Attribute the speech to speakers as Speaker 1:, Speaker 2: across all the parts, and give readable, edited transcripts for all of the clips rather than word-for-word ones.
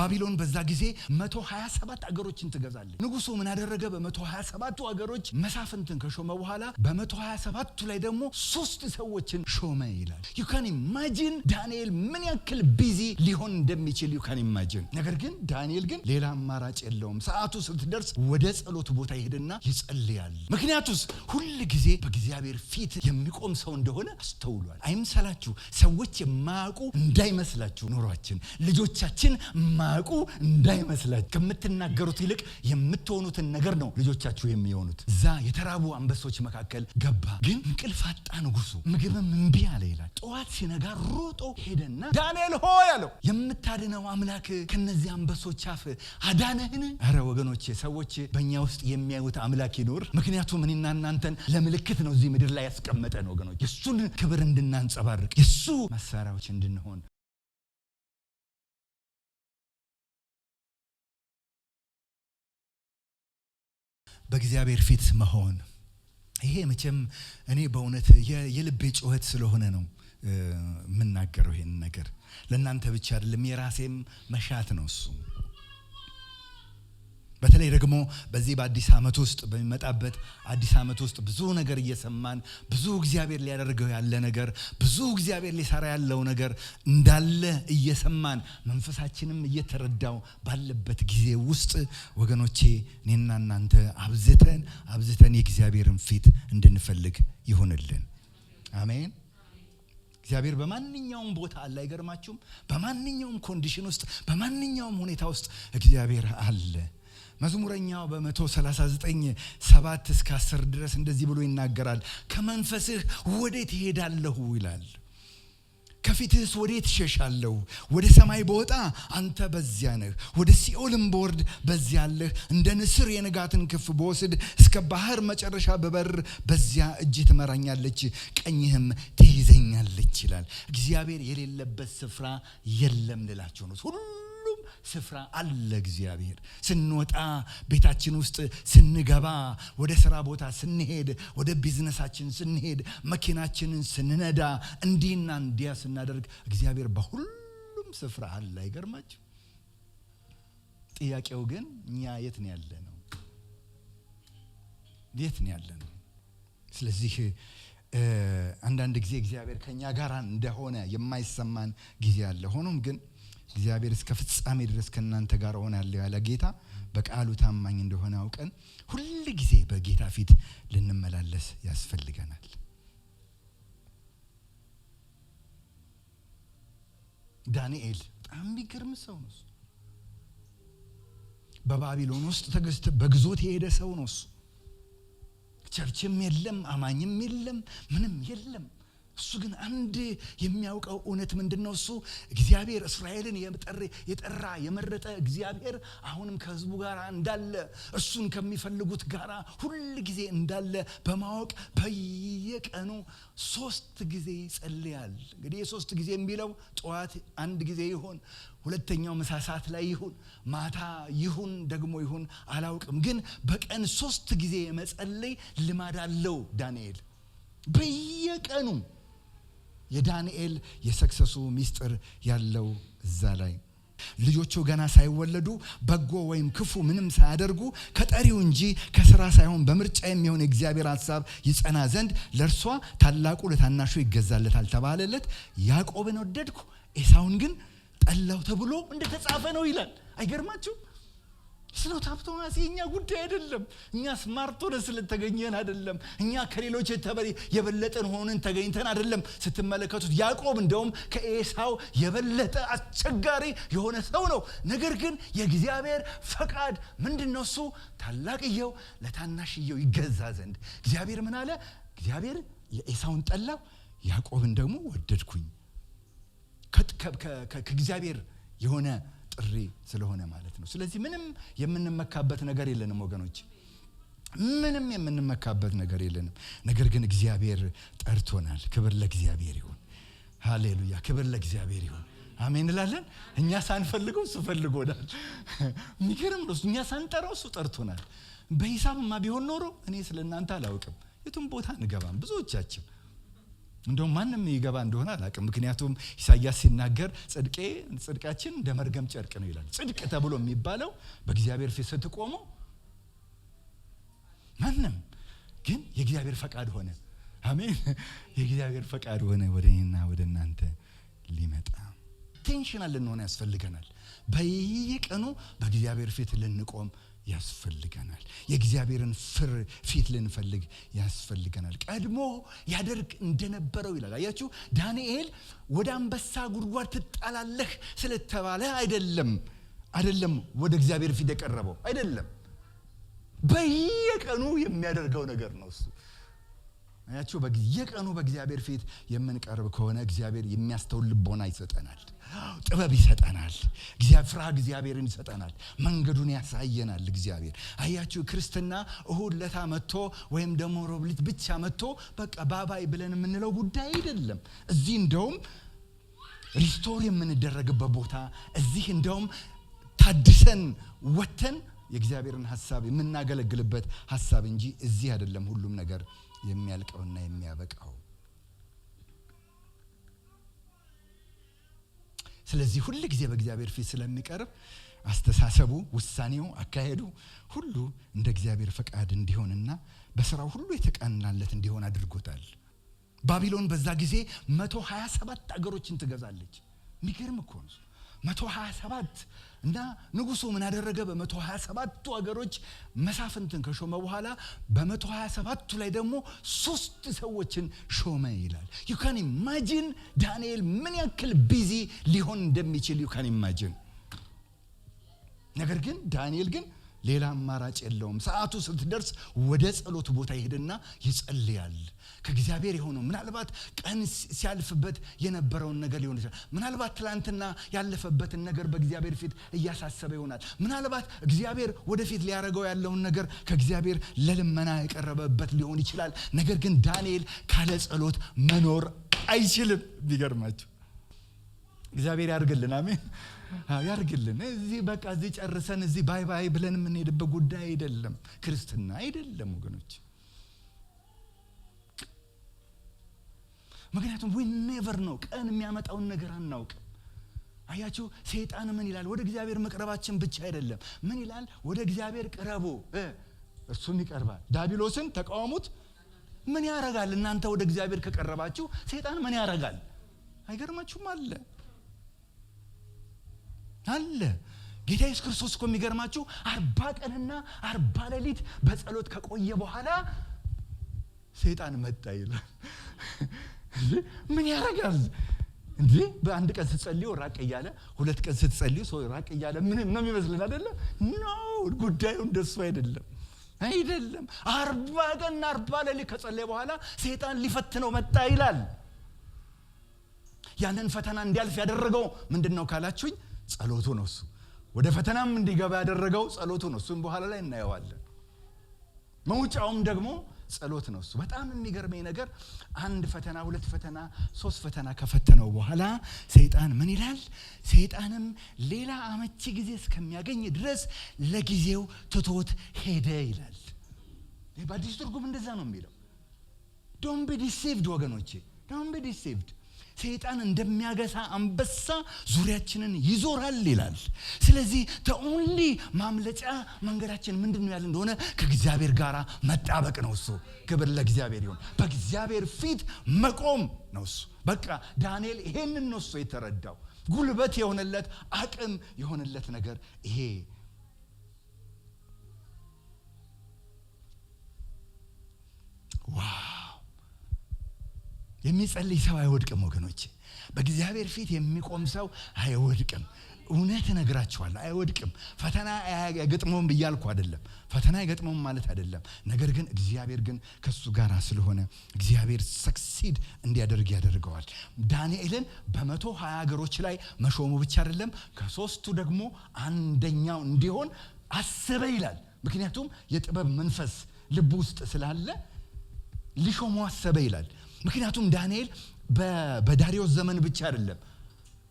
Speaker 1: ባቢሎን በዛ ጊዜ 127 አገሮችን ትገዛለች። ንጉሱ ምን አደረገ? በ127ቱ አገሮች መሳፍንትን ከሾመ በኋላ በ127ቱ ላይ ደግሞ 3 ሰዎችን ሾመ ይላል። you can imagine ዳንኤል ምን ያክል ቢዚ ሊሆን እንደሚችል you can imagine። ነገር ግን ዳንኤል ግን ሌላ አማራጭ የለውም። ሰዓቱ ስትደርስ ወደ ጸሎት ቦታ ይሄድና ይጸልያል። ምክንያቱስ ሁሉ ጊዜ በእግዚአብሔር ፊት የሚቆም ሰው እንደሆነ አስተውሏል። አይምሰላችሁ፣ ሰዎች የማያውቁ እንዳይመስላችሁ ኑሯችን፣ ልጆቻችን ማያውቁ እንዳይመስላችሁ። ከምትናገሩት ይልቅ የምትሆኑትን ነገር ነው ልጆቻችሁ የሚሆኑት። እዛ የተራቡ አንበሶች መካከል ገባ፣ ግን እንቅልፍ አጣ ንጉሱ። ምግብም እምቢ አለ ይላል። ጠዋት ሲነጋ ሮጦ ሄደና ዳንኤል ሆይ አለው፣ የምታድነው አምላክ ከነዚህ አንበሶች አፍ አዳነህን? አረ ወገኖቼ፣ ሰዎች በእኛ ውስጥ የሚያዩት አምላክ ይኖር። ምክንያቱም እኔና እናንተን ለምልክት ነው እዚህ ምድር ላይ ያስቀመጠን ወገኖች፣ የሱን ክብር እንድናንጸባርቅ፣ የሱ መሳሪያዎች እንድንሆን። በእግዚአብሔር ፊት መሆን ይሄ መቼም እኔ በእውነት የልቤ ጩኸት ስለሆነ ነው የምናገረው። ይሄን ነገር ለእናንተ ብቻ አይደለም፣ የራሴም መሻት ነው እሱ። በተለይ ደግሞ በዚህ በአዲስ ዓመት ውስጥ በሚመጣበት አዲስ ዓመት ውስጥ ብዙ ነገር እየሰማን፣ ብዙ እግዚአብሔር ሊያደርገው ያለ ነገር፣ ብዙ እግዚአብሔር ሊሰራ ያለው ነገር እንዳለ እየሰማን መንፈሳችንም እየተረዳው ባለበት ጊዜ ውስጥ ወገኖቼ እኔና እናንተ አብዝተን የእግዚአብሔርን ፊት እንድንፈልግ ይሁንልን። አሜን። እግዚአብሔር በማንኛውም ቦታ አለ። አይገርማችሁም? በማንኛውም ኮንዲሽን ውስጥ፣ በማንኛውም ሁኔታ ውስጥ እግዚአብሔር አለ። መዝሙረኛው በ139:7-10 ድረስ እንደዚህ ብሎ ይናገራል። ከመንፈስህ ወዴት እሄዳለሁ ይላል፣ ከፊትህስ ወዴት እሸሻለሁ? ወደ ሰማይ በወጣ አንተ በዚያ ነህ፣ ወደ ሲኦልም በወርድ በዚያ አለህ። እንደ ንስር የንጋትን ክንፍ በወስድ እስከ ባህር መጨረሻ በበር በዚያ እጅህ ትመራኛለች፣ ቀኝህም ትይዘኛለች ይላል። እግዚአብሔር የሌለበት ስፍራ የለም ልላችሁ ነው። ሁሉም ስፍራ አለ እግዚአብሔር። ስንወጣ፣ ቤታችን ውስጥ ስንገባ፣ ወደ ስራ ቦታ ስንሄድ፣ ወደ ቢዝነሳችን ስንሄድ፣ መኪናችንን ስንነዳ፣ እንዲህና እንዲያ ስናደርግ እግዚአብሔር በሁሉም ስፍራ አለ። አይገርማችሁ? ጥያቄው ግን እኛ የት ነው ያለነው? የት ነው ያለነው? ስለዚህ አንዳንድ ጊዜ እግዚአብሔር ከኛ ጋር እንደሆነ የማይሰማን ጊዜ አለ። ሆኖም ግን እግዚአብሔር እስከ ፍጻሜ ድረስ ከናንተ ጋር ሆናለሁ ያለ ጌታ በቃሉ ታማኝ እንደሆነ አውቀን ሁሉ ጊዜ በጌታ ፊት ልንመላለስ ያስፈልገናል። ዳንኤል በጣም የሚገርም ሰው ነው። በባቢሎን ውስጥ በግዞት የሄደ ሰው ነው። ቸርችም የለም፣ አማኝም የለም፣ ምንም የለም። እሱ ግን አንድ የሚያውቀው እውነት ምንድነው? እሱ እግዚአብሔር እስራኤልን የጠራ የመረጠ እግዚአብሔር አሁንም ከህዝቡ ጋር እንዳለ፣ እሱን ከሚፈልጉት ጋር ሁሉ ጊዜ እንዳለ በማወቅ በየቀኑ 3 ጊዜ ይጸልያል። እንግዲህ 3 ጊዜ የሚለው ጠዋት 1 ጊዜ ይሁን፣ ሁለተኛው ምሳ ሰዓት ላይ ይሁን፣ ማታ ይሁን፣ ደግሞ ይሁን አላውቅም፣ ግን በቀን 3 ጊዜ የመጸለይ ልማድ አለው ዳንኤል በየቀኑ። የዳንኤል የሰክሰሱ ሚስጥር ያለው እዛ ላይ ልጆቹ ገና ሳይወለዱ በጎ ወይም ክፉ ምንም ሳያደርጉ ከጠሪው እንጂ ከስራ ሳይሆን በምርጫ የሚሆን የእግዚአብሔር ሐሳብ ይጸና ዘንድ ለእርሷ ታላቁ ለታናሹ ይገዛለታል ተባለለት። ያዕቆብን ወደድኩ ኤሳውን ግን ጠላው ተብሎ እንደተጻፈ ነው ይላል። አይገርማችሁ? ስለ ሀብቶማስ የኛ ጉዳይ አይደለም። እኛ ስማርት ሆነን ስለተገኘን አይደለም። እኛ ከሌሎች የበለጠን ሆነን ተገኝተን አይደለም። ስትመለከቱት ያዕቆብ እንደውም ከኤሳው የበለጠ አስቸጋሪ የሆነ ሰው ነው። ነገር ግን የእግዚአብሔር ፈቃድ ምንድነው? እሱ ታላቅየው ለታናሽየው ይገዛ ዘንድ እግዚአብሔር ምን አለ? እግዚአብሔር የኤሳውን ጠላው፣ ያዕቆብን ደግሞ ወደድኩኝ። ከእግዚአብሔር የሆነ ጥሪ ስለሆነ ማለት ነው። ስለዚህ ምንም የምንመካበት ነገር የለንም ወገኖች፣ ምንም የምንመካበት ነገር የለንም። ነገር ግን እግዚአብሔር ጠርቶናል። ክብር ለእግዚአብሔር ይሁን። ሃሌሉያ! ክብር ለእግዚአብሔር ይሁን። አሜን እንላለን። እኛ ሳንፈልገው እሱ ፈልጎናል። የሚገርም ነው። እኛ ሳንጠራው እሱ ጠርቶናል። በሂሳብማ ቢሆን ኖሮ እኔ ስለናንተ አላውቅም፣ የቱም ቦታ እንገባም ብዙዎቻችን። እንደውም ማንም ይገባ እንደሆነ አላውቅም። ምክንያቱም ኢሳይያስ ሲናገር ጽድቃችን እንደ መርገም ጨርቅ ነው ይላል። ጽድቅ ተብሎ የሚባለው በእግዚአብሔር ፊት ስትቆሙ ማንም ግን የእግዚአብሔር ፈቃድ ሆነ። አሜን። የእግዚአብሔር ፈቃድ ሆነ ወደኔና ወደ እናንተ ሊመጣ። ቴንሽናል ልንሆን ያስፈልገናል። በየቀኑ በእግዚአብሔር ፊት ልንቆም ያስፈልገናል። የእግዚአብሔርን ፊት ልንፈልግ ያስፈልገናል። ቀድሞ ያደርግ እንደነበረው ይላል። አያችሁ፣ ዳንኤል ወደ አንበሳ ጉድጓድ ትጣላለህ ስለተባለ አይደለም ወደ እግዚአብሔር ፊት የቀረበው አይደለም። በየቀኑ የሚያደርገው ነገር ነው እሱ። አያችሁ፣ በየቀኑ በእግዚአብሔር ፊት የምንቀርብ ከሆነ እግዚአብሔር የሚያስተውል ልቦና ይሰጠናል፣ ጥበብ ይሰጠናል፣ እግዚአብሔርን ይሰጠናል፣ መንገዱን ያሳየናል እግዚአብሔር። አያችሁ፣ ክርስትና እሁድ ለታ መጥቶ ወይም ደግሞ ሮብሊት ብቻ መጥቶ በቃ ባባይ ብለን የምንለው ጉዳይ አይደለም። እዚህ እንደውም ሪስቶር የምንደረግበት ቦታ፣ እዚህ እንደውም ታድሰን ወተን የእግዚአብሔርን ሐሳብ የምናገለግልበት ሐሳብ እንጂ እዚህ አይደለም ሁሉም ነገር የሚያልቀውና የሚያበቃው። ስለዚህ ሁሉ ጊዜ በእግዚአብሔር ፊት ስለሚቀርብ አስተሳሰቡ፣ ውሳኔው፣ አካሄዱ ሁሉ እንደ እግዚአብሔር ፈቃድ እንዲሆንና በስራው ሁሉ የተቀናለት እንዲሆን አድርጎታል። ባቢሎን በዛ ጊዜ 127 አገሮችን ትገዛለች። የሚገርም እኮ ነው 127። እና ንጉሱ ምን አደረገ? በ127ቱ አገሮች መሳፍንትን ከሾመ በኋላ በ127ቱ ላይ ደግሞ 3 ሰዎችን ሾመ ይላል። you can imagine ዳንኤል ምን ያክል ቢዚ ሊሆን እንደሚችል you can imagine። ነገር ግን ዳንኤል ግን ሌላ አማራጭ የለውም። ሰዓቱ ስትደርስ ወደ ጸሎት ቦታ ይሄድና ይጸልያል። ከእግዚአብሔር የሆነው ምናልባት ቀን ሲያልፍበት የነበረውን ነገር ሊሆን ይችላል። ምናልባት ትላንትና ያለፈበትን ነገር በእግዚአብሔር ፊት እያሳሰበ ይሆናል። ምናልባት እግዚአብሔር ወደፊት ሊያደርገው ያለውን ነገር ከእግዚአብሔር ለልመና የቀረበበት ሊሆን ይችላል። ነገር ግን ዳንኤል ካለ ጸሎት መኖር አይችልም። ቢገርማችሁ እግዚአብሔር ያርግልን። አሜን ያርግልን። እዚህ በቃ እዚህ ጨርሰን እዚህ ባይ ባይ ብለን የምንሄድበት ጉዳይ አይደለም። ክርስትና አይደለም ወገኖች። ምክንያቱም we never know ቀን የሚያመጣውን ነገር አናውቅም። አያችሁ፣ ሰይጣን ምን ይላል? ወደ እግዚአብሔር መቅረባችን ብቻ አይደለም። ምን ይላል? ወደ እግዚአብሔር ቅረቡ እርሱም ይቀርባል። ዲያብሎስን ተቃወሙት። ምን ያረጋል? እናንተ ወደ እግዚአብሔር ከቀረባችሁ ሰይጣን ምን ያረጋል? አይገርማችሁም? አለ ጌታ ኢየሱስ ክርስቶስ እኮ የሚገርማችሁ 40 ቀንና 40 ሌሊት በጸሎት ከቆየ በኋላ ሰይጣን መጣ ይላል። ምን ያረጋል እንዴ? በአንድ ቀን ስትጸልዩ ራቅ እያለ፣ 2 ቀን ስትጸልዩ ሰው ራቅ እያለ ምን ነው የሚመስልን አይደለ? ጉዳዩ እንደሱ አይደለም። 40 ቀንና 40 ሌሊት ከጸለየ በኋላ ሰይጣን ሊፈትነው መጣ ይላል። ያንን ፈተና እንዲያልፍ ያደረገው ምንድነው ካላችሁኝ፣ ጸሎቱ ነው። እሱ ወደ ፈተናም እንዲገባ ያደረገው ጸሎቱ ነው። እሱን በኋላ ላይ እናየዋለን። መውጫውም ደግሞ ጸሎት ነው። እሱ በጣም የሚገርመኝ ነገር 1 ፈተና 2 ፈተና 3 ፈተና ከፈተነው በኋላ ሰይጣን ምን ይላል? ሰይጣንም ሌላ አመቺ ጊዜ እስከሚያገኝ ድረስ ለጊዜው ትቶት ሄደ ይላል። በአዲስ ትርጉም እንደዛ ነው የሚለው። don't be deceived ወገኖቼ፣ don't be deceived። ሰይጣን እንደሚያገሳ አንበሳ ዙሪያችንን ይዞራል ይላል። ስለዚህ only ማምለጫ መንገዳችን ምንድነው ያለ እንደሆነ ከእግዚአብሔር ጋር መጣበቅ ነው። እሱ ክብር ለእግዚአብሔር ይሁን። በእግዚአብሔር ፊት መቆም ነው እሱ። በቃ ዳንኤል ይሄንን ነው እሱ የተረዳው። ጉልበት የሆነለት አቅም የሆነለት ነገር ይሄ። ዋው! የሚጸልይ ሰው አይወድቅም ወገኖቼ። በእግዚአብሔር ፊት የሚቆም ሰው አይወድቅም። እውነት እነግራችኋለሁ፣ አይወድቅም። ፈተና አይገጥመውም ብያልኩ አይደለም። ፈተና አይገጥመውም ማለት አይደለም። ነገር ግን እግዚአብሔር ግን ከሱ ጋር ስለሆነ እግዚአብሔር ሰክሲድ እንዲያደርግ ያደርገዋል። ዳንኤልን በ120 ሀገሮች ላይ መሾሙ ብቻ አይደለም፣ ከ3ቱ ደግሞ አንደኛው እንዲሆን አሰበ ይላል። ምክንያቱም የጥበብ መንፈስ ልብ ውስጥ ስላለ ሊሾሙ አሰበ ይላል። ምክንያቱም ዳንኤል በዳሪዮስ ዘመን ብቻ አይደለም፣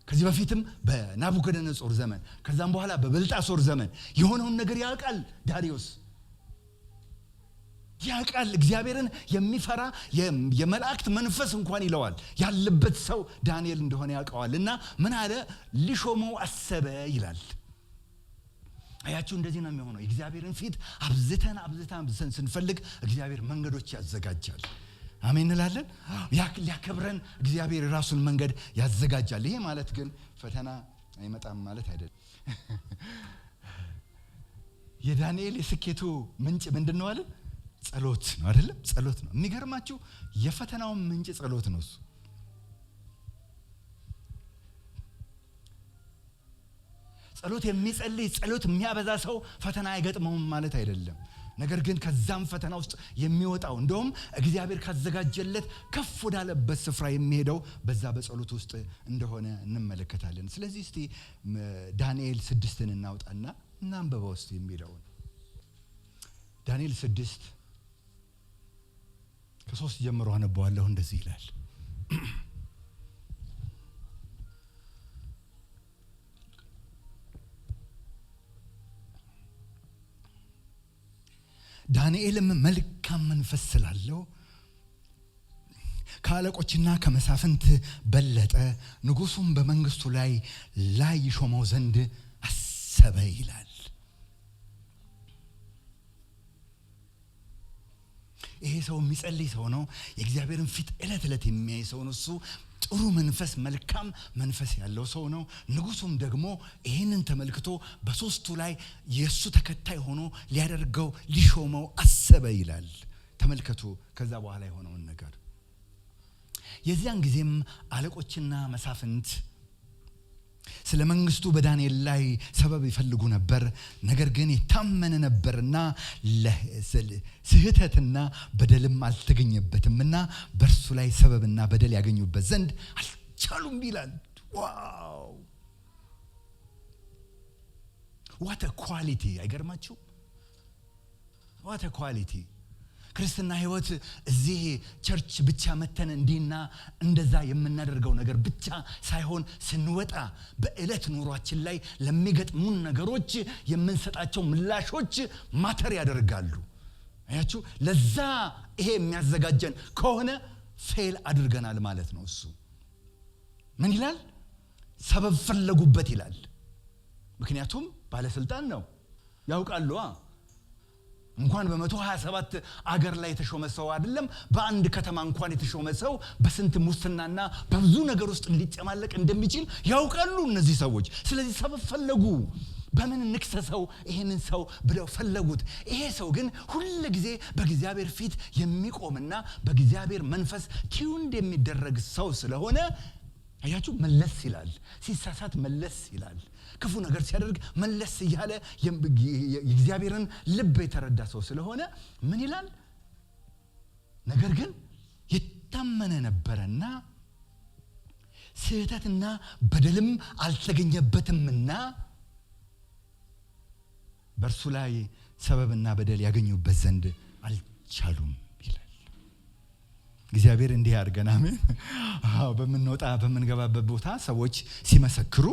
Speaker 1: ከዚህ በፊትም በናቡከደነጾር ዘመን፣ ከዛም በኋላ በበልጣሶር ዘመን የሆነውን ነገር ያውቃል ዳሪዮስ። ያቃል እግዚአብሔርን የሚፈራ የመላእክት መንፈስ እንኳን ይለዋል ያለበት ሰው ዳንኤል እንደሆነ ያውቀዋልና ምን አለ ሊሾመው አሰበ ይላል። አያችሁ እንደዚህ ነው የሚሆነው። እግዚአብሔርን ፊት አብዝተን ስንፈልግ እግዚአብሔር መንገዶች ያዘጋጃል። አሜን እንላለን። ሊያከብረን እግዚአብሔር ራሱን መንገድ ያዘጋጃል። ይሄ ማለት ግን ፈተና አይመጣም ማለት አይደለም። የዳንኤል የስኬቱ ምንጭ ምንድነው አለ? ጸሎት ነው አይደለም? ጸሎት ነው። የሚገርማችሁ የፈተናው ምንጭ ጸሎት ነው እሱ። ጸሎት የሚጸልይ ጸሎት የሚያበዛ ሰው ፈተና አይገጥመውም ማለት አይደለም። ነገር ግን ከዛም ፈተና ውስጥ የሚወጣው እንደውም እግዚአብሔር ካዘጋጀለት ከፍ ወዳለበት ስፍራ የሚሄደው በዛ በጸሎት ውስጥ እንደሆነ እንመለከታለን። ስለዚህ እስቲ ዳንኤል 6ን እናውጣና እናንብበው እስቲ የሚለውን ዳንኤል 6 ከ3 ጀምሮ አነባዋለሁ። እንደዚህ ይላል። ዳንኤልም መልካም መንፈስ ስላለው ከአለቆችና ከመሳፍንት በለጠ፣ ንጉሡም በመንግስቱ ላይ ይሾመው ዘንድ አሰበ ይላል። ይሄ ሰው የሚጸልይ ሰው ነው። የእግዚአብሔርን ፊት ዕለት የሚያይ ሰው ነው። እሱ ጥሩ መንፈስ መልካም መንፈስ ያለው ሰው ነው። ንጉሡም ደግሞ ይሄንን ተመልክቶ በሶስቱ ላይ የሱ ተከታይ ሆኖ ሊያደርገው ሊሾመው አሰበ ይላል። ተመልከቱ ከዛ በኋላ የሆነውን ነገር። የዚያን ጊዜም አለቆችና መሳፍንት ስለ መንግስቱ በዳንኤል ላይ ሰበብ ይፈልጉ ነበር። ነገር ግን የታመነ ነበርና ስህተትና በደልም አልተገኘበትምና በእርሱ ላይ ሰበብና በደል ያገኙበት ዘንድ አልቻሉም ይላል። ዋው what a quality! አይገርማችሁ? what a quality! ክርስትና ህይወት እዚህ ቸርች ብቻ መተን እንዲና እንደዛ የምናደርገው ነገር ብቻ ሳይሆን ስንወጣ በእለት ኑሯችን ላይ ለሚገጥሙን ነገሮች የምንሰጣቸው ምላሾች ማተር ያደርጋሉ። አያችሁ ለዛ ይሄ የሚያዘጋጀን ከሆነ ፌል አድርገናል ማለት ነው። እሱ ምን ይላል? ሰበብ ፈለጉበት ይላል። ምክንያቱም ባለስልጣን ነው ያውቃሉ። እንኳን በ127 አገር ላይ የተሾመ ሰው አይደለም በአንድ ከተማ እንኳን የተሾመ ሰው በስንት ሙስናና በብዙ ነገር ውስጥ ሊጨማለቅ እንደሚችል ያውቃሉ እነዚህ ሰዎች። ስለዚህ ሰበብ ፈለጉ። በምን ንክሰሰው ይሄንን ሰው ብለው ፈለጉት። ይሄ ሰው ግን ሁሉ ጊዜ በእግዚአብሔር ፊት የሚቆምና በእግዚአብሔር መንፈስ ቲዩንድ የሚደረግ ሰው ስለሆነ አያችሁ መለስ ይላል። ሲሳሳት መለስ ይላል። ክፉ ነገር ሲያደርግ መለስ ይያለ የእግዚአብሔርን ልብ የተረዳ ሰው ስለሆነ ምን ይላል? ነገር ግን የታመነ ነበርና ስህተትና በደልም አልተገኘበትምና በእርሱ ላይ ሰበብና በደል ያገኙበት ዘንድ አልቻሉም ይላል። እግዚአብሔር እንዲህ ያድርገን። አሜን። በምንወጣ በምንገባበት ቦታ ሰዎች ሲመሰክሩ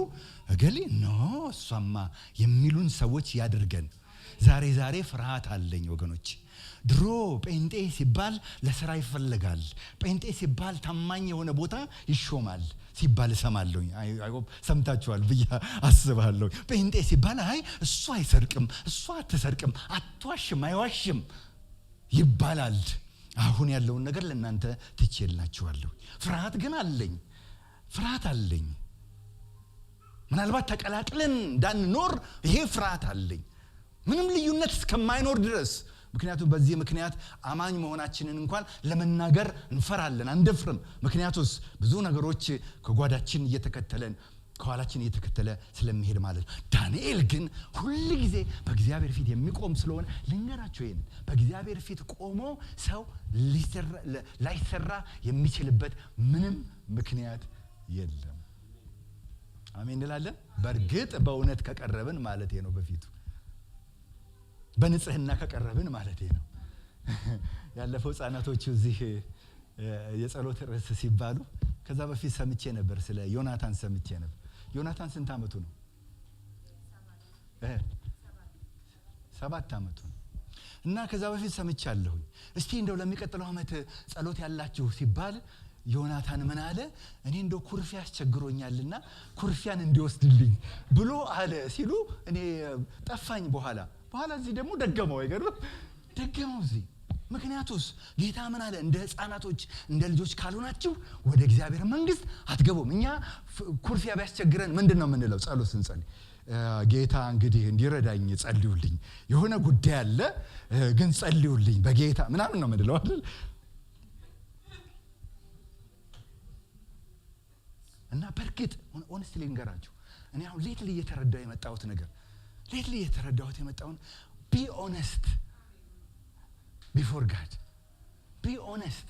Speaker 1: እገሌ ነው እሷማ የሚሉን ሰዎች ያድርገን። ዛሬ ፍርሃት አለኝ ወገኖች። ድሮ ጴንጤ ሲባል ለሥራ ይፈልጋል፣ ጴንጤ ሲባል ታማኝ የሆነ ቦታ ይሾማል ሲባል ሰማለሁ። አይሆፕ ሰምታችኋል ብዬ አስባለሁ። ጴንጤ ሲባል አይ እሱ አይሰርቅም፣ እሱ አትሰርቅም፣ አትዋሽም፣ አይዋሽም ይባላል። አሁን ያለውን ነገር ለእናንተ ትቼላችኋለሁ። ፍርሃት ግን አለኝ። ምናልባት ተቀላቅለን እንዳንኖር ይሄ ፍርሃት አለኝ ምንም ልዩነት እስከማይኖር ድረስ። ምክንያቱም በዚህ ምክንያት አማኝ መሆናችንን እንኳን ለመናገር እንፈራለን፣ አንደፍርም። ምክንያቱስ ብዙ ነገሮች ከጓዳችን እየተከተለን ከኋላችን እየተከተለ ስለሚሄድ ማለት ነው። ዳንኤል ግን ሁሉ ጊዜ በእግዚአብሔር ፊት የሚቆም ስለሆነ ልንገራችሁ ይሄን በእግዚአብሔር ፊት ቆሞ ሰው ላይሰራ የሚችልበት ምንም ምክንያት የለም። አሜን እንላለን። በእርግጥ በእውነት ከቀረብን ማለት ነው፣ በፊቱ በንጽህና ከቀረብን ማለት ነው። ያለፈው ጻናቶቹ እዚህ የጸሎት ርዕስ ሲባሉ ከዛ በፊት ሰምቼ ነበር፣ ስለ ዮናታን ሰምቼ ነበር። ዮናታን ስንት አመቱ ነው? 7 አመቱ ነው። እና ከዛ በፊት ሰምቻለሁ እስቲ እንደው ለሚቀጥለው አመት ጸሎት ያላችሁ ሲባል ዮናታን ምን አለ እኔ እንደው ኩርፊያ አስቸግሮኛልና ኩርፊያን እንዲወስድልኝ ብሎ አለ ሲሉ እኔ ጠፋኝ በኋላ እዚህ ደግሞ ደገመው አይገርም ደገመው እዚህ ምክንያቱስ ጌታ ምን አለ እንደ ህፃናቶች እንደ ልጆች ካልሆናችሁ ወደ እግዚአብሔር መንግስት አትገቡም እኛ ኩርፊያ ቢያስቸግረን ምንድነው የምንለው ጸሎት ስንጸልይ ጌታ እንግዲህ እንዲረዳኝ ጸልዩልኝ የሆነ ጉዳይ አለ ግን ጸልዩልኝ በጌታ ምናምን ነው የምንለው አይደል እና በርግጥ ሆነስትሊ እንገራችሁ እኔ አሁን ሌትሊ እየተረዳው የመጣሁት ነገር be honest before God be honest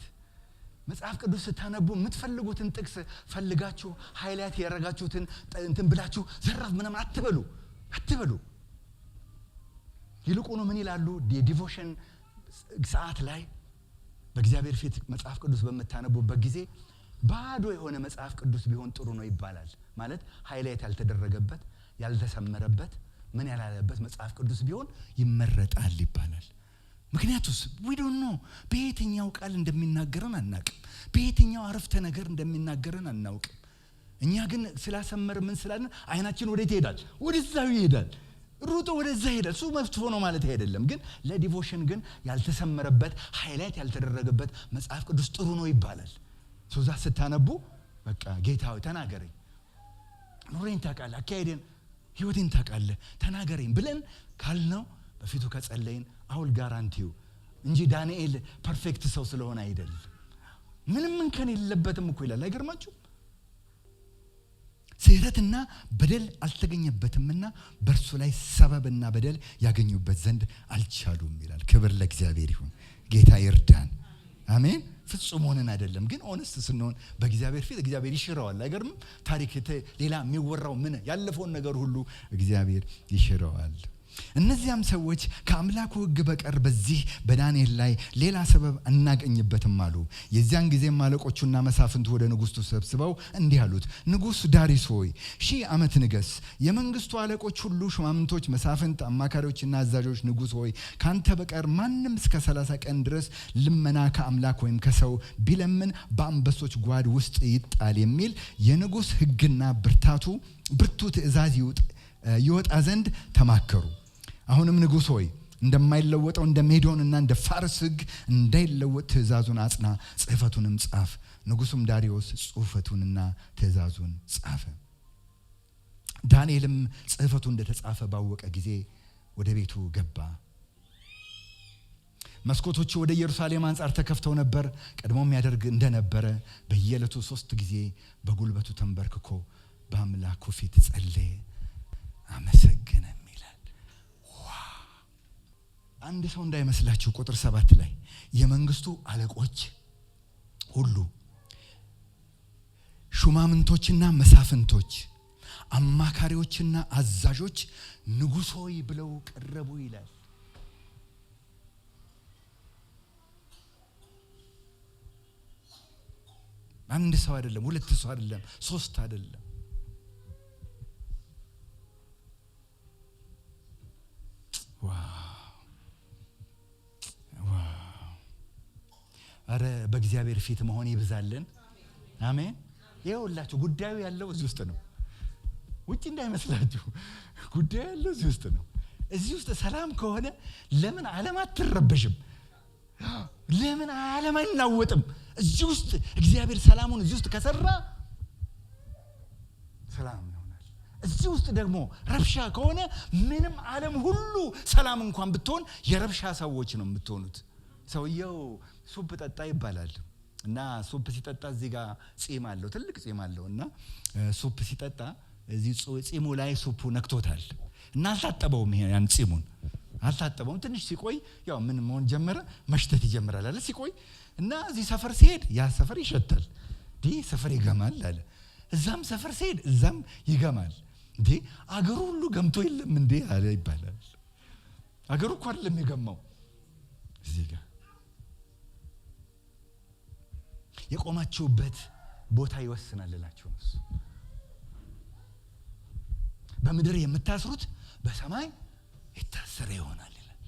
Speaker 1: መጽሐፍ ቅዱስ ስታነቡ የምትፈልጉትን ጥቅስ ፈልጋችሁ ሃይላይት ያረጋችሁትን እንትን ብላችሁ ዘራፍ ምንም አትበሉ ይልቁኑ ምን ይላሉ የዲቮሽን ሰዓት ላይ በእግዚአብሔር ፊት መጽሐፍ ቅዱስ በመታነቡበት ጊዜ ባዶ የሆነ መጽሐፍ ቅዱስ ቢሆን ጥሩ ነው ይባላል ማለት ሃይላይት ያልተደረገበት ያልተሰመረበት ምን ያላለበት መጽሐፍ ቅዱስ ቢሆን ይመረጣል ይባላል ምክንያቱስ we don't know በየትኛው ቃል እንደሚናገረን አናውቅም በየትኛው አረፍተ ነገር እንደሚናገረን አናውቅም እኛ ግን ስላሰመር ምን ስላልን አይናችን ወዴት ይሄዳል ወደዛው ይሄዳል ሩጦ ወደዛ ይሄዳል እሱ መፍትፎ ነው ማለት አይደለም ግን ለዲቮሽን ግን ያልተሰመረበት ሃይላይት ያልተደረገበት መጽሐፍ ቅዱስ ጥሩ ነው ይባላል ሶዛ ስታነቡ በቃ ጌታው ተናገረኝ ኑሬን ታውቃለህ አካይደን ህይወቴን ታውቃለህ ተናገረኝ ብለን ካልነው በፊቱ ከጸለይን አውል ጋራንቲው እንጂ ዳንኤል ፐርፌክት ሰው ስለሆነ አይደለም ምንም እንከን የለበትም እኮ ይላል አይገርማችሁ ስህተትና በደል አልተገኘበትምና በርሱ ላይ ሰበብና በደል ያገኙበት ዘንድ አልቻሉም ይላል ክብር ለእግዚአብሔር ይሁን ጌታ ይርዳን አሜን ፍጹም ሆነን አይደለም ግን ኦነስት ስንሆን በእግዚአብሔር ፊት እግዚአብሔር ይሽረዋል አይገርም ታሪክ ሌላ የሚወራው ምን ያለፈውን ነገር ሁሉ እግዚአብሔር ይሽረዋል እነዚያም ሰዎች ከአምላኩ ሕግ በቀር በዚህ በዳንኤል ላይ ሌላ ሰበብ እናገኝበትም አሉ የዚያን ጊዜ ማለቆቹና መሳፍንቱ ወደ ንጉሥ ተሰብስበው እንዲህ አሉት ንጉሥ ዳሪዮስ ሆይ 1000 ዓመት ንገስ የመንግስቱ አለቆች ሁሉ ሹማምንቶች መሳፍንት አማካሪዎችና አዛዦች ንጉሥ ሆይ ካንተ በቀር ማንንም እስከ 30 ቀን ድረስ ልመና ከአምላክ ወይም ከሰው ቢለምን በአንበሶች ጓድ ውስጥ ይጣል የሚል የንጉሥ ሕግና ብርቱ ትእዛዝ ይወጣ ዘንድ ተማከሩ አሁንም ንጉሥ ሆይ እንደማይለወጠው እንደ ሜዶንና እንደ ፋርስ ሕግ እንዳይለወጥ ትእዛዙን አጽና ጽሕፈቱንም ጻፍ ንጉሡም ዳሪዮስ ጽሕፈቱንና ትእዛዙን ጻፈ ዳንኤልም ጽሕፈቱ እንደተጻፈ ባወቀ ጊዜ ወደ ቤቱ ገባ መስኮቶቹ ወደ ኢየሩሳሌም አንጻር ተከፍተው ነበር ቀድሞም ያደርግ እንደነበረ በየዕለቱ 3 ጊዜ በጉልበቱ ተንበርክኮ በአምላኩ ፊት ጸለየ አመሰገነ ይላል አንድ ሰው እንዳይመስላችሁ ቁጥር 7 ላይ የመንግስቱ አለቆች ሁሉ ሹማምንቶችና መሳፍንቶች አማካሪዎችና አዛዦች ንጉሥ ሆይ ብለው ቀረቡ ይላል አንድ ሰው አይደለም ሁለት ሰው አይደለም 3 አይደለም አረ በእግዚአብሔር ፊት መሆን ይብዛልን አሜን ይኸውላችሁ ጉዳዩ ያለው እዚህ ውስጥ ነው ውጪ እንዳይመስላችሁ ጉዳዩ ያለው እዚህ ውስጥ ነው እዚህ ውስጥ ሰላም ከሆነ ለምን ዓለም አትረበሽም ለምን ዓለም አይናወጥም እዚህ ውስጥ እግዚአብሔር ሰላሙን እዚህ ውስጥ ከሰራ ሰላም ይሆናል እዚህ ውስጥ ደግሞ ረብሻ ከሆነ ምንም ዓለም ሁሉ ሰላም እንኳን ብትሆን የረብሻ ሰዎች ነው የምትሆኑት ሰውየው ሱፕ ጠጣ ይባላል እና ሱፕ ሲጠጣ እዚህ ጋር ጺም አለው ትልቅ ጺም አለውና ሱፕ ሲጠጣ እዚህ ጺሙ ላይ ሱፑ ነክቶታል እና አልታጠበውም ያን ጺሙን አልታጠበውም ትንሽ ሲቆይ ያው ምን መሆን ጀመረ መሽተት ይጀምራል አለ ሲቆይ እና እዚህ ሰፈር ሲሄድ ያ ሰፈር ይሸታል ሰፈር ይገማል አለ እዛም ሰፈር ሲሄድ እዛም ይገማል አገሩ ሁሉ ገምቶ የለም እንዴ አለ ይባላል አገሩ እኮ አይደለም የገማው እዚህ ጋር የቆማችሁበት ቦታ ይወስናል እላችሁ ነው በመድር የምታስሩት በሰማይ ይታሰረ ይሆናል ይላል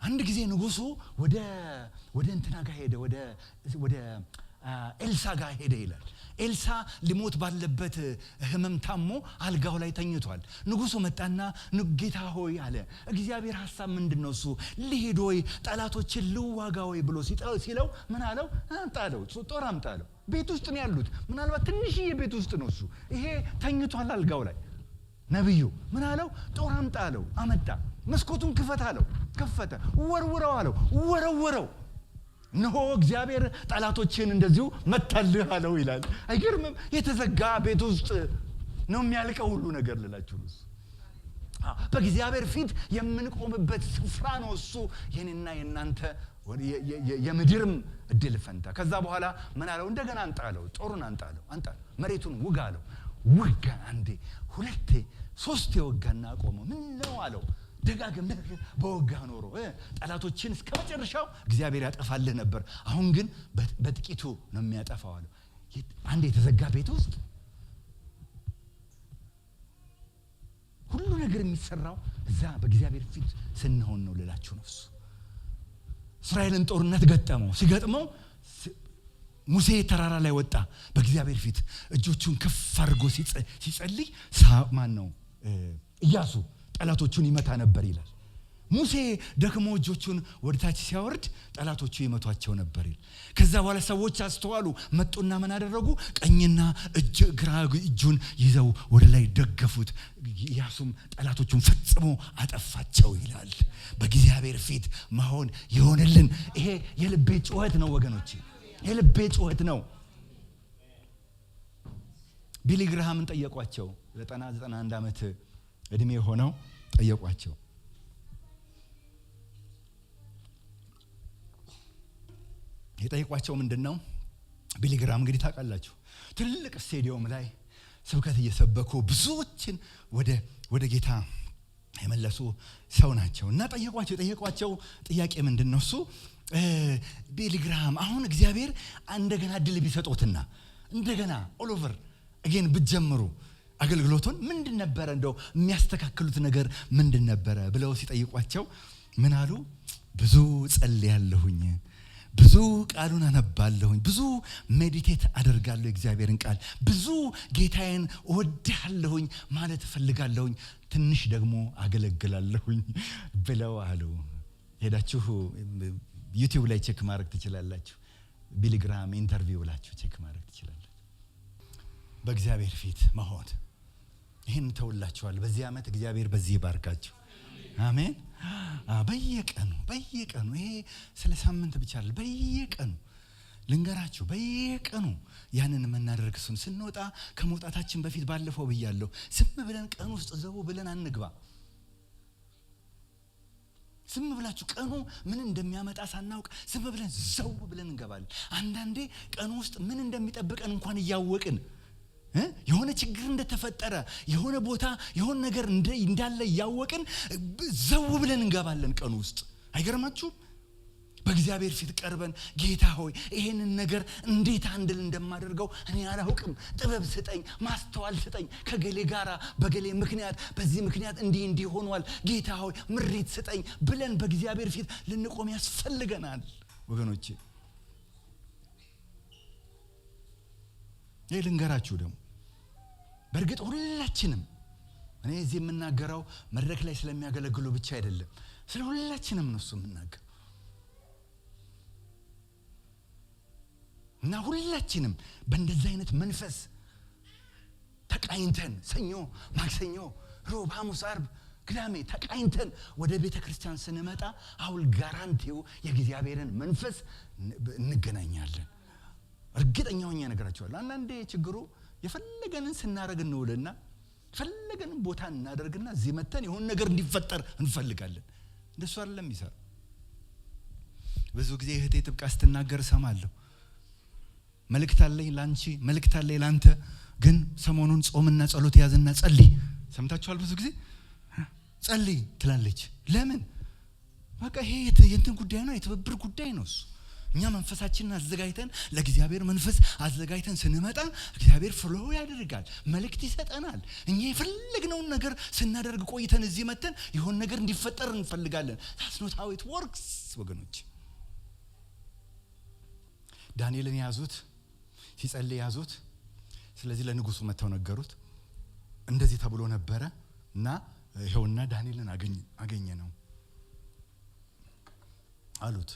Speaker 1: አንድ ጊዜ ንጉሱ ወደ እንትና ጋር ሄደ፣ ወደ ኤልሳ ጋር ሄደ ይላል። ኤልሳ ሊሞት ባለበት ህመም ታሞ አልጋው ላይ ተኝቷል። ንጉሱ መጣና ጌታ ሆይ አለ፣ እግዚአብሔር ሐሳብ ምንድነው? እሱ ልሄድ ወይ ጠላቶችን ልዋጋ ወይ ብሎ ሲለው ምን አለው? አምጣለው፣ ጦር አምጣለው። ቤት ውስጥ ነው ያሉት። ምናልባት ትንሽዬ ቤት ውስጥ ነው እሱ። ይሄ ተኝቷል አልጋው ላይ። ነብዩ ምን አለው? ጦር አምጣለው። አመጣ። መስኮቱን ክፈት አለው። ከፈተ። ወርውረው አለው። ወረወረው። እነሆ እግዚአብሔር ጠላቶችን እንደዚሁ መታልህ አለው ይላል። አይገርምም? የተዘጋ ቤት ውስጥ ነው የሚያልቀው ሁሉ ነገር ልላችሁ ነው። በእግዚአብሔር ፊት የምንቆምበት ስፍራ ነው እሱ። የኔና የናንተ የምድርም እድል ፈንታ። ከዛ በኋላ ምን አለው? እንደገና አንጣለው፣ ጦሩን አንጣለው፣ መሬቱን ውጋ አለው። ወጋ። አንዴ፣ ሁለቴ፣ ሶስቴ ወጋና አቆመው። ምን ነው አለው? ደጋግም በወጋ ኖሮ ጠላቶችን እስከ መጨረሻው እግዚአብሔር ያጠፋልህ ነበር። አሁን ግን በጥቂቱ ነው የሚያጠፋው አለው። አንድ የተዘጋ ቤት ውስጥ ሁሉ ነገር የሚሰራው እዛ በእግዚአብሔር ፊት ስንሆን ነው ልላችሁ ነው። እሱ እስራኤልን ጦርነት ገጠመው። ሲገጥመው ሙሴ ተራራ ላይ ወጣ። በእግዚአብሔር ፊት እጆቹን ከፍ አድርጎ ሲጸልይ ማን ነው? ኢያሱ ጠላቶቹን ይመታ ነበር ይላል። ሙሴ ደክሞ እጆቹን ወደታች ሲያወርድ ጠላቶቹ ይመቷቸው ነበር ይላል። ከዛ በኋላ ሰዎች አስተዋሉ። መጡና ምን አደረጉ? ቀኝና ግራ እጁን ይዘው ወደ ላይ ደገፉት። ኢያሱም ጠላቶቹን ፈጽሞ አጠፋቸው ይላል። በእግዚአብሔር ፊት መሆን ይሆንልን። ይሄ የልቤ ጩኸት ነው ወገኖቼ፣ የልቤ ጩኸት ነው። ቢሊ ግርሃምን ጠየቋቸው። 91 ዓመት እድሜ ሆነው ጠየቋቸው። የጠየቋቸው ምንድነው? ቢሊ ግርሃም እንግዲህ ታውቃላችሁ፣ ትልቅ ስቴዲየም ላይ ስብከት እየሰበኩ ብዙዎችን ወደ ጌታ የመለሱ ሰው ናቸው። እና ጠየቋቸው ጥያቄ ምንድነው? እሱ ቢሊ ግርሃም አሁን እግዚአብሔር እንደገና እድል ቢሰጦትና እንደገና ኦል ኦቨር አገን ብትጀምሩ አገልግሎቱን ምንድን ነበር እንደው የሚያስተካክሉት ነገር ምንድን ነበር ብለው ሲጠይቋቸው ምን አሉ? ብዙ ጸልያለሁኝ፣ ብዙ ቃሉን አነባለሁኝ፣ ብዙ ሜዲቴት አደርጋለሁ እግዚአብሔርን ቃል፣ ብዙ ጌታዬን እወድሃለሁኝ ማለት እፈልጋለሁኝ፣ ትንሽ ደግሞ አገለግላለሁኝ ብለው አሉ። ሄዳችሁ ዩቲዩብ ላይ ቼክ ማድረግ ትችላላችሁ። ቢሊ ግርሃም ኢንተርቪው ብላችሁ ቼክ ማድረግ ትችላላችሁ። በእግዚአብሔር ፊት መሆን ይሄን ተውላችኋል። በዚህ ዓመት እግዚአብሔር በዚህ ይባርካችሁ። አሜን። በየቀኑ ይሄ ስለ ሳምንት ብቻ አይደል፣ በየቀኑ ልንገራችሁ፣ በየቀኑ ያንን የምናደርግ እሱን ስንወጣ ከመውጣታችን በፊት ባለፈው ብያለሁ፣ ዝም ብለን ቀን ውስጥ ዘው ብለን አንግባ። ዝም ብላችሁ ቀኑ ምን እንደሚያመጣ ሳናውቅ ዝም ብለን ዘው ብለን እንገባለን። አንዳንዴ ቀኑ ውስጥ ምን እንደሚጠብቀን እንኳን እያወቅን የሆነ ችግር እንደተፈጠረ የሆነ ቦታ የሆነ ነገር እንዳለ እያወቅን ዘው ብለን እንገባለን ቀኑ ውስጥ። አይገርማችሁም? በእግዚአብሔር ፊት ቀርበን ጌታ ሆይ ይሄንን ነገር እንዴት አንድል እንደማደርገው እኔ አላውቅም፣ ጥበብ ስጠኝ፣ ማስተዋል ስጠኝ፣ ከገሌ ጋራ በገሌ ምክንያት በዚህ ምክንያት እንዲህ ሆኗል፣ ጌታ ሆይ ምሪት ስጠኝ ብለን በእግዚአብሔር ፊት ልንቆም ያስፈልገናል ወገኖቼ። ይሄ ልንገራችሁ ደግሞ በእርግጥ ሁላችንም፣ እኔ እዚህ የምናገረው መድረክ ላይ ስለሚያገለግሉ ብቻ አይደለም፣ ስለ ሁላችንም ነው እሱ የምናገረው። እና ሁላችንም በእንደዚህ አይነት መንፈስ ተቃኝተን ሰኞ፣ ማክሰኞ፣ ሮብ፣ ሐሙስ፣ ዓርብ፣ ቅዳሜ ተቃኝተን ወደ ቤተ ክርስቲያን ስንመጣ አሁን ጋራንቲው የእግዚአብሔርን መንፈስ እንገናኛለን። እርግጠኛ ሆኜ እነግራችኋለሁ። አንዳንዴ ችግሩ የፈለገንን ስናደርግ እንውልና ፈለገንን ቦታ እናደርግና እዚህ መተን የሆነ ነገር እንዲፈጠር እንፈልጋለን። እንደሱ አይደለም ይሰራ። ብዙ ጊዜ እህቴ ጥብቃ ስትናገር ሰማለሁ። መልእክት አለኝ ላንቺ፣ መልእክት አለኝ ላንተ፣ ግን ሰሞኑን ጾምና ጸሎት ያዝና ጸልይ። ሰምታችኋል? ብዙ ጊዜ ጸልይ ትላለች። ለምን? በቃ ይሄ የእንትን ጉዳይ ነው፣ የትብብር ጉዳይ ነው። እሱ እኛ መንፈሳችንን አዘጋጅተን ለእግዚአብሔር መንፈስ አዘጋጅተን ስንመጣ እግዚአብሔር ፍሎው ያደርጋል፣ መልእክት ይሰጠናል። እኛ የፈለግነውን ነገር ስናደርግ ቆይተን እዚህ መተን ይሆን ነገር እንዲፈጠር እንፈልጋለን። that's not how it works ወገኖች። ዳንኤልን ያዙት፣ ሲጸልይ ያዙት። ስለዚህ ለንጉሱ መተው ነገሩት። እንደዚህ ተብሎ ነበረ እና ይሄውና ዳንኤልን አገኘ ነው አሉት።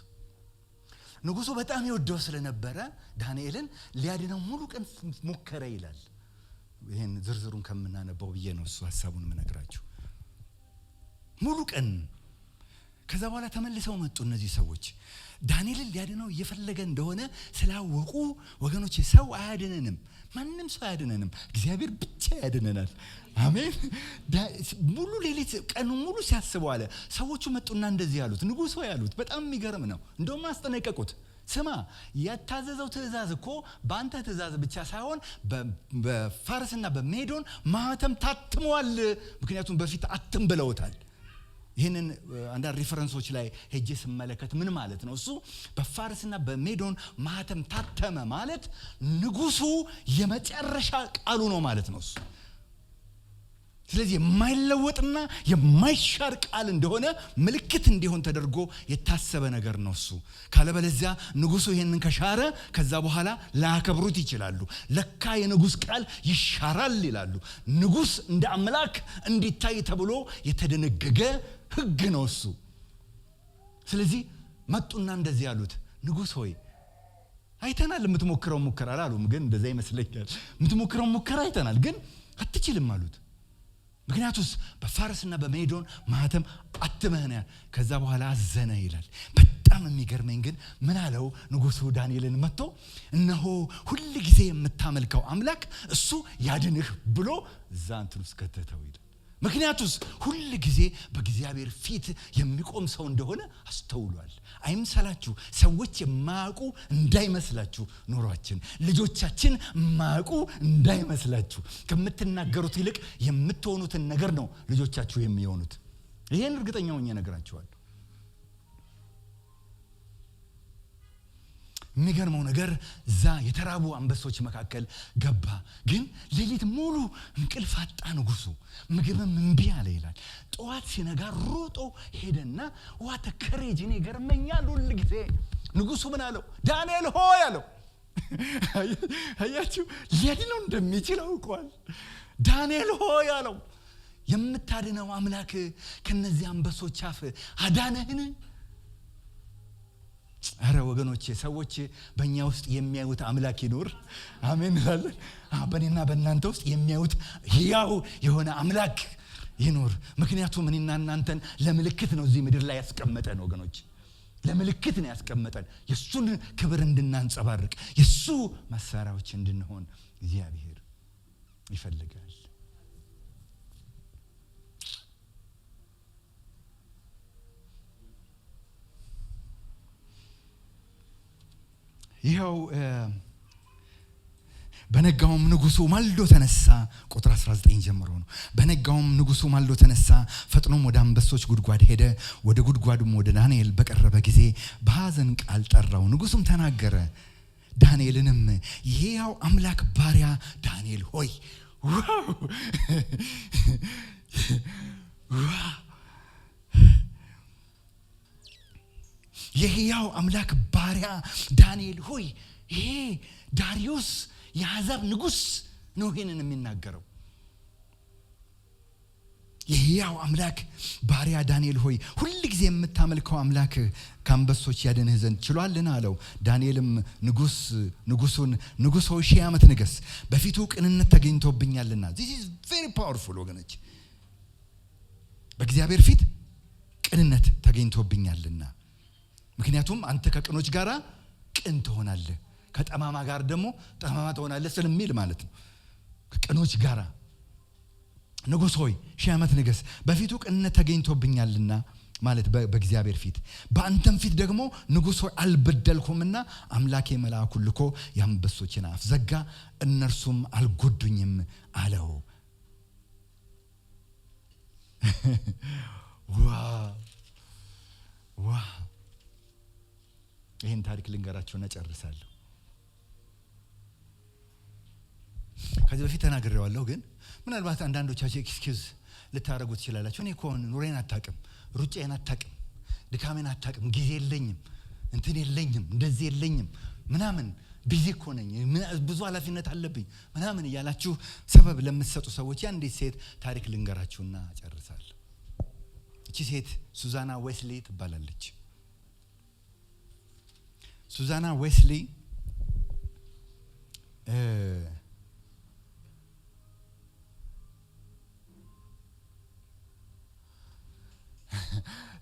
Speaker 1: ንጉሱ በጣም ይወደው ስለነበረ ዳንኤልን ሊያድነው ሙሉ ቀን ሞከረ ይላል። ይሄን ዝርዝሩን ከምናነበው ብዬ ነው እሱ ሐሳቡን ምነግራችሁ። ሙሉ ቀን ከዛ በኋላ ተመልሰው መጡ እነዚህ ሰዎች። ዳንኤልን ሊያድነው እየፈለገ እንደሆነ ስላወቁ ወገኖቼ፣ ሰው አያድነንም፣ ማንም ሰው አያድነንም፣ እግዚአብሔር ብቻ ያድነናል። አሜን። ሙሉ ሌሊት ቀኑ ሙሉ ሲያስቡ አለ። ሰዎቹ መጡና እንደዚህ ያሉት፣ ንጉሱ ያሉት በጣም የሚገርም ነው። እንደውም አስጠነቀቁት። ስማ፣ የታዘዘው ትእዛዝ እኮ በአንተ ትእዛዝ ብቻ ሳይሆን በፋርስና በሜዶን ማህተም ታትሟል። ምክንያቱም በፊት አትም ብለውታል። ይሄንን አንዳንድ ሪፈረንሶች ላይ ሄጄ ስመለከት ምን ማለት ነው? እሱ በፋርስና በሜዶን ማህተም ታተመ ማለት ንጉሱ የመጨረሻ ቃሉ ነው ማለት ነው እሱ። ስለዚህ የማይለወጥና የማይሻር ቃል እንደሆነ ምልክት እንዲሆን ተደርጎ የታሰበ ነገር ነው እሱ። ካለበለዚያ ንጉሱ ይሄንን ከሻረ ከዛ በኋላ ላያከብሩት ይችላሉ። ለካ የንጉስ ቃል ይሻራል ይላሉ። ንጉስ እንደ አምላክ እንዲታይ ተብሎ የተደነገገ ህግ ነው እሱ። ስለዚህ መጡና እንደዚህ ያሉት፣ ንጉስ ሆይ አይተናል የምትሞክረው ሙከራ አላሉም፣ ግን እንደዛ ይመስለኛል። የምትሞክረው ሙከራ አይተናል፣ ግን አትችልም አሉት። ምክንያቱስ በፋርስና በሜዶን ማህተም አትመህናል። ከዛ በኋላ አዘነ ይላል። በጣም የሚገርመኝ ግን ምን አለው ንጉሱ ዳንኤልን መጥቶ፣ እነሆ ሁሉ ጊዜ የምታመልከው አምላክ እሱ ያድንህ ብሎ ዛንቱን ከተተው ይላል። ምክንያቱስ ሁሉ ጊዜ በእግዚአብሔር ፊት የሚቆም ሰው እንደሆነ አስተውሏል። አይምሰላችሁ፣ ሰዎች የማያውቁ እንዳይመስላችሁ ኑሯችን፣ ልጆቻችን የማያውቁ እንዳይመስላችሁ። ከምትናገሩት ይልቅ የምትሆኑትን ነገር ነው ልጆቻችሁ የሚሆኑት። ይሄን እርግጠኛ ሆኜ እነግራችኋለሁ። የሚገርመው ነገር እዛ የተራቡ አንበሶች መካከል ገባ። ግን ሌሊት ሙሉ እንቅልፍ አጣ ንጉሱ። ምግብም እምቢ አለ ይላል። ጠዋት ሲነጋ ሮጦ ሄደና ዋተ ከሬጅ እኔ ገርመኛል ሁሉ ጊዜ ንጉሱ ምን አለው? ዳንኤል ሆይ አለው። አያችሁ፣ ሊያድነው እንደሚችል አውቋል። ዳንኤል ሆይ አለው፣ የምታድነው አምላክ ከነዚህ አንበሶች አፍ አዳነህን? አረ ወገኖቼ፣ ሰዎች በእኛ ውስጥ የሚያዩት አምላክ ይኖር። አሜን እንላለን። በእኔና በእናንተ ውስጥ የሚያዩት ሕያው የሆነ አምላክ ይኖር። ምክንያቱም እኔና እናንተን ለምልክት ነው እዚህ ምድር ላይ ያስቀመጠን ወገኖች፣ ለምልክት ነው ያስቀመጠን። የሱን ክብር እንድናንጸባርቅ፣ የሱ መሳሪያዎች እንድንሆን እግዚአብሔር ይፈልጋል። ይኸው በነጋውም ንጉሱ ማልዶ ተነሳ። ቁጥር 19 ጀምሮ ነው። በነጋውም ንጉሱ ማልዶ ተነሳ፣ ፈጥኖም ወደ አንበሶች ጉድጓድ ሄደ። ወደ ጉድጓዱም ወደ ዳንኤል በቀረበ ጊዜ በሐዘን ቃል ጠራው። ንጉሱም ተናገረ፣ ዳንኤልንም የሕያው አምላክ ባሪያ ዳንኤል ሆይ። የሕያው አምላክ ባሪያ ዳንኤል ሆይ። ይሄ ዳሪዮስ የአሕዛብ ንጉስ ነው ይሄንን የሚናገረው። የሕያው አምላክ ባሪያ ዳንኤል ሆይ፣ ሁሉ ጊዜ የምታመልከው አምላክ ከአንበሶች ያድንህ ዘንድ ችሏልን አለው። ዳንኤልም ንጉሱን ንጉሥ ሆይ 1000 ዓመት ንገስ፣ በፊቱ ቅንነት ተገኝቶብኛልና። this is very powerful ወገኖች፣ በእግዚአብሔር ፊት ቅንነት ተገኝቶብኛልና። ምክንያቱም አንተ ከቅኖች ጋር ቅን ትሆናለህ፣ ከጠማማ ጋር ደግሞ ጠማማ ትሆናለህ ስለሚል ማለት ነው። ከቅኖች ጋር ንጉሥ ሆይ 1000 ዓመት ንገስ፣ በፊቱ ቅንነት ተገኝቶብኛልና ማለት በእግዚአብሔር ፊት፣ በአንተም ፊት ደግሞ ንጉሥ ሆይ አልበደልኩምና አምላኬ መልአኩን ልኮ የአንበሶችን አፍ ዘጋ፣ እነርሱም አልጎዱኝም አለው። ዋው ይሄን ታሪክ ልንገራችሁና ጨርሳለሁ። ከዚህ በፊት ተናግሬዋለሁ፣ ግን ምናልባት አንዳንዶቻችሁ ኤክስኪውዝ ልታረጉ ትችላላችሁ። እኔ እኮ ኑሬን አታውቅም፣ ሩጬን አታውቅም፣ ድካሜን አታውቅም፣ ጊዜ የለኝም፣ እንትን የለኝም፣ እንደዚህ የለኝም ምናምን ቢዚ እኮ ነኝ፣ ብዙ ኃላፊነት አለብኝ ምናምን እያላችሁ ሰበብ ለምትሰጡ ሰዎች አንዲት ሴት ታሪክ ልንገራችሁና ጨርሳለሁ። እቺ ሴት ሱዛና ዌስሊ ትባላለች። ሱዛና ዌስሊ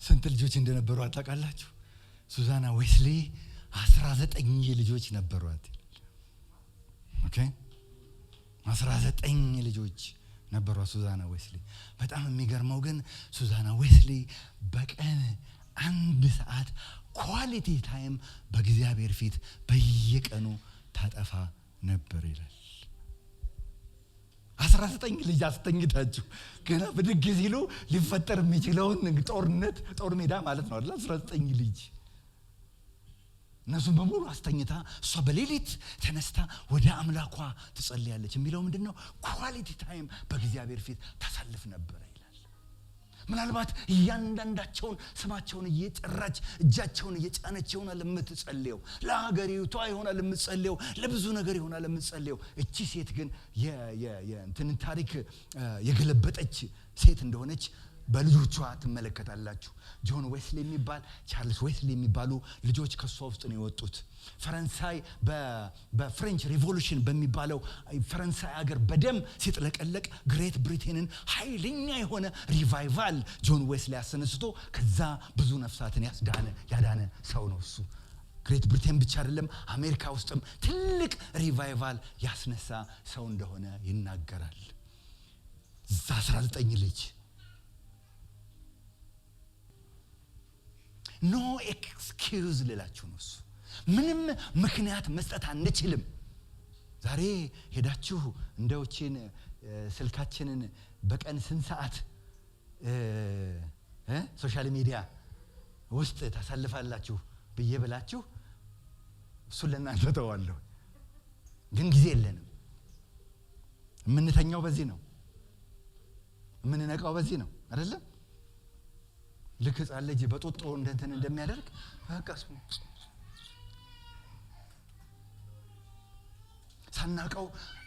Speaker 1: ስንት ልጆች እንደነበሩ አታውቃላችሁ? ሱዛና ዌስሊ 19 ልጆች ነበሯት። ኦኬ 19 ልጆች ነበሯት ሱዛና ዌስሊ። በጣም የሚገርመው ግን ሱዛና ዌስሊ በቀን 1 ሰዓት ኳሊቲ ታይም በእግዚአብሔር ፊት በየቀኑ ታጠፋ ነበር ይላል። 19 ልጅ አስተኝታችሁ ገና ብድግ ሲሉ ሊፈጠር የሚችለውን ጦርነት ጦር ሜዳ ማለት ነው አይደል? 19 ልጅ እነሱም በሙሉ አስተኝታ እሷ በሌሊት ተነስታ ወደ አምላኳ ትጸልያለች። የሚለው ምንድነው? ኳሊቲ ታይም በእግዚአብሔር ፊት ታሳልፍ ነበር ይላል። ምናልባት እያንዳንዳቸውን ስማቸውን እየጠራች እጃቸውን እየጫነች ይሆናል የምትጸልየው፣ ለሀገሪቷ ይሆናል የምትጸልየው፣ ለብዙ ነገር ይሆናል የምትጸልየው። እቺ ሴት ግን የእንትን ታሪክ የገለበጠች ሴት እንደሆነች በልጆቿ ትመለከታላችሁ። ጆን ዌስሊ የሚባል ቻርልስ ዌስሊ የሚባሉ ልጆች ከሷ ውስጥ ነው የወጡት። ፈረንሳይ በፍሬንች ሪቮሉሽን በሚባለው ፈረንሳይ ሀገር በደም ሲጥለቀለቅ ግሬት ብሪቴንን ኃይለኛ የሆነ ሪቫይቫል ጆን ዌስሊ አስነስቶ ከዛ ብዙ ነፍሳትን ያዳነ ሰው ነው እሱ። ግሬት ብሪቴን ብቻ አይደለም አሜሪካ ውስጥም ትልቅ ሪቫይቫል ያስነሳ ሰው እንደሆነ ይናገራል። 19 ልጅ ኖ ኤክስኪውዝ ልላችሁ ነው እሱ። ምንም ምክንያት መስጠት አንችልም። ዛሬ ሄዳችሁ እንደውችን ስልካችንን በቀን ስንት ሰዓት ሶሻል ሚዲያ ውስጥ ታሳልፋላችሁ ብዬ ብላችሁ እሱን ለእናንተ ተዋለሁ። ግን ጊዜ የለንም። የምንተኛው በዚህ ነው፣ የምንነቃው በዚህ ነው አይደለም? ልክ ሕፃን ልጅ በጡጦ እንደንትን እንደሚያደርግ በቃስ ሳናቀው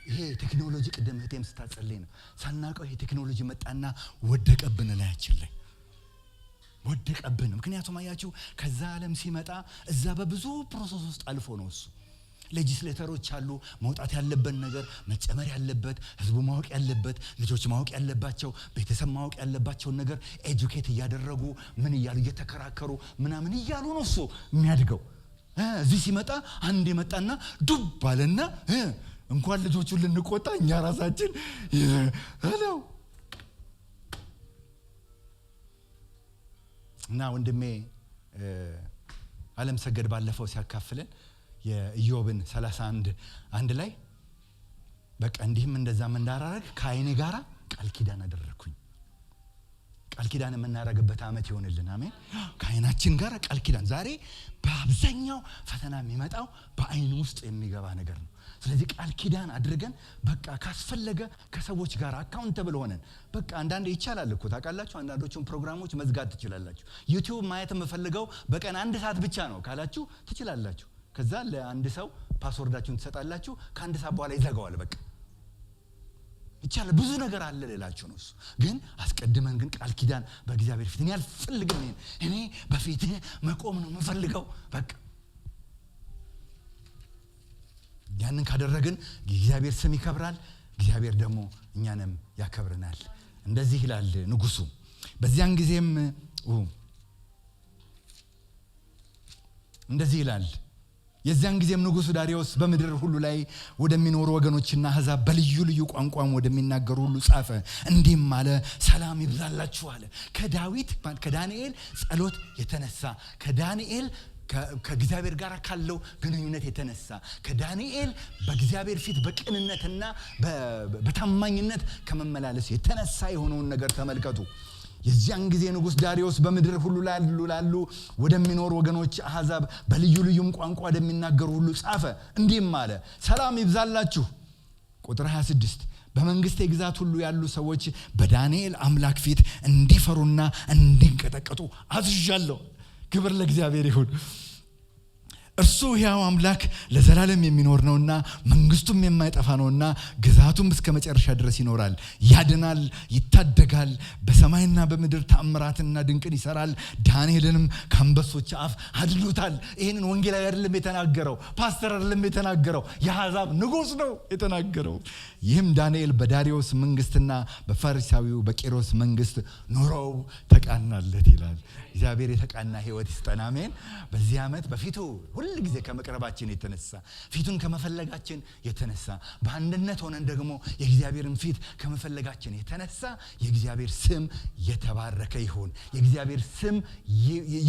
Speaker 1: ይሄ ቴክኖሎጂ ቅድም እህቴም ስታጸልይ ነው ሳናቀው ይሄ ቴክኖሎጂ መጣና ወደቀብን ላያችን ላይ ወደቀብን። ምክንያቱም አያችሁ ከዛ ዓለም ሲመጣ እዛ በብዙ ፕሮሰስ ውስጥ አልፎ ነው እሱ። ሌጂስሌተሮች አሉ፣ መውጣት ያለበት ነገር መጨመር ያለበት፣ ህዝቡ ማወቅ ያለበት፣ ልጆች ማወቅ ያለባቸው፣ ቤተሰብ ማወቅ ያለባቸውን ነገር ኤጁኬት እያደረጉ ምን እያሉ እየተከራከሩ ምናምን እያሉ ነው እሱ የሚያድገው። እዚህ ሲመጣ አንድ የመጣና ዱብ አለና እንኳን ልጆቹን ልንቆጣ እኛ ራሳችን ነው። እና ወንድሜ ዓለም ሰገድ ባለፈው ሲያካፍለን የኢዮብን 31 ላይ በቃ እንዲህም እንደዛም እንዳራረግ ከአይኔ ጋራ ቃል ኪዳን አደረኩኝ። ቃል ኪዳን የምናረግበት ዓመት ይሆንልን። አሜን። ከአይናችን ጋራ ቃል ኪዳን። ዛሬ በአብዛኛው ፈተና የሚመጣው በአይን ውስጥ የሚገባ ነገር ነው። ስለዚህ ቃል ኪዳን አድርገን በቃ ካስፈለገ ከሰዎች ጋር አካውንተብል ሆነን በቃ አንዳንዴ ይቻላል እኮ ታውቃላችሁ። አንዳንዶቹን ፕሮግራሞች መዝጋት ትችላላችሁ። ዩቲዩብ ማየት የምፈልገው በቀን 1 ሰዓት ብቻ ነው ካላችሁ ትችላላችሁ። ከዛ ለአንድ ሰው ፓስወርዳችሁን ትሰጣላችሁ። ከ1 ሰዓት በኋላ ይዘጋዋል። በቃ ይቻላል። ብዙ ነገር አለ ሌላችሁ ነው እሱ። ግን አስቀድመን ግን ቃል ኪዳን በእግዚአብሔር ፊት እኔ አልፈልግም፣ እኔ በፊትህ መቆም ነው የምፈልገው። በቃ ያንን ካደረግን እግዚአብሔር ስም ይከብራል፣ እግዚአብሔር ደግሞ እኛንም ያከብረናል። እንደዚህ ይላል ንጉሱ። በዚያን ጊዜም እንደዚህ ይላል የዚያን ጊዜም ንጉሱ ዳሪዮስ በምድር ሁሉ ላይ ወደሚኖሩ ወገኖችና አሕዛብ በልዩ ልዩ ቋንቋም ወደሚናገሩ ሁሉ ጻፈ። እንዲህም አለ፣ ሰላም ይብዛላችሁ አለ። ከዳንኤል ጸሎት የተነሳ ከዳንኤል ከእግዚአብሔር ጋር ካለው ግንኙነት የተነሳ ከዳንኤል በእግዚአብሔር ፊት በቅንነትና በታማኝነት ከመመላለስ የተነሳ የሆነውን ነገር ተመልከቱ። የዚያን ጊዜ ንጉሥ ዳሪዮስ በምድር ሁሉ ላሉ ወደሚኖር ወገኖች አሕዛብ በልዩ ልዩም ቋንቋ ወደሚናገሩ ሁሉ ጻፈ፣ እንዲህም አለ፣ ሰላም ይብዛላችሁ። ቁጥር 26 በመንግስቴ ግዛት ሁሉ ያሉ ሰዎች በዳንኤል አምላክ ፊት እንዲፈሩና እንዲንቀጠቀጡ አዝዣለሁ። ክብር ለእግዚአብሔር ይሁን። እርሱ ሕያው አምላክ ለዘላለም የሚኖር ነውና መንግስቱም የማይጠፋ ነውና ግዛቱም እስከ መጨረሻ ድረስ ይኖራል። ያድናል፣ ይታደጋል፣ በሰማይና በምድር ተአምራትና ድንቅን ይሰራል። ዳንኤልንም ከአንበሶች አፍ አድኖታል። ይህንን ወንጌላዊ አይደለም የተናገረው፣ ፓስተር አይደለም የተናገረው፣ የአሕዛብ ንጉሥ ነው የተናገረው። ይህም ዳንኤል በዳሪዮስ መንግስትና በፋሪሳዊው በቂሮስ መንግስት ኑሮው ተቃናለት ይላል። እግዚአብሔር የተቃና ህይወት ይስጠን። አሜን። በዚህ ዓመት በፊቱ ሁሉ ጊዜ ከመቅረባችን የተነሳ ፊቱን ከመፈለጋችን የተነሳ በአንድነት ሆነን ደግሞ የእግዚአብሔርን ፊት ከመፈለጋችን የተነሳ የእግዚአብሔር ስም የተባረከ ይሁን። የእግዚአብሔር ስም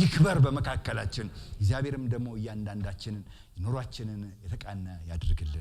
Speaker 1: ይክበር በመካከላችን። እግዚአብሔርም ደግሞ እያንዳንዳችንን ኑሯችንን የተቃና ያድርግልን።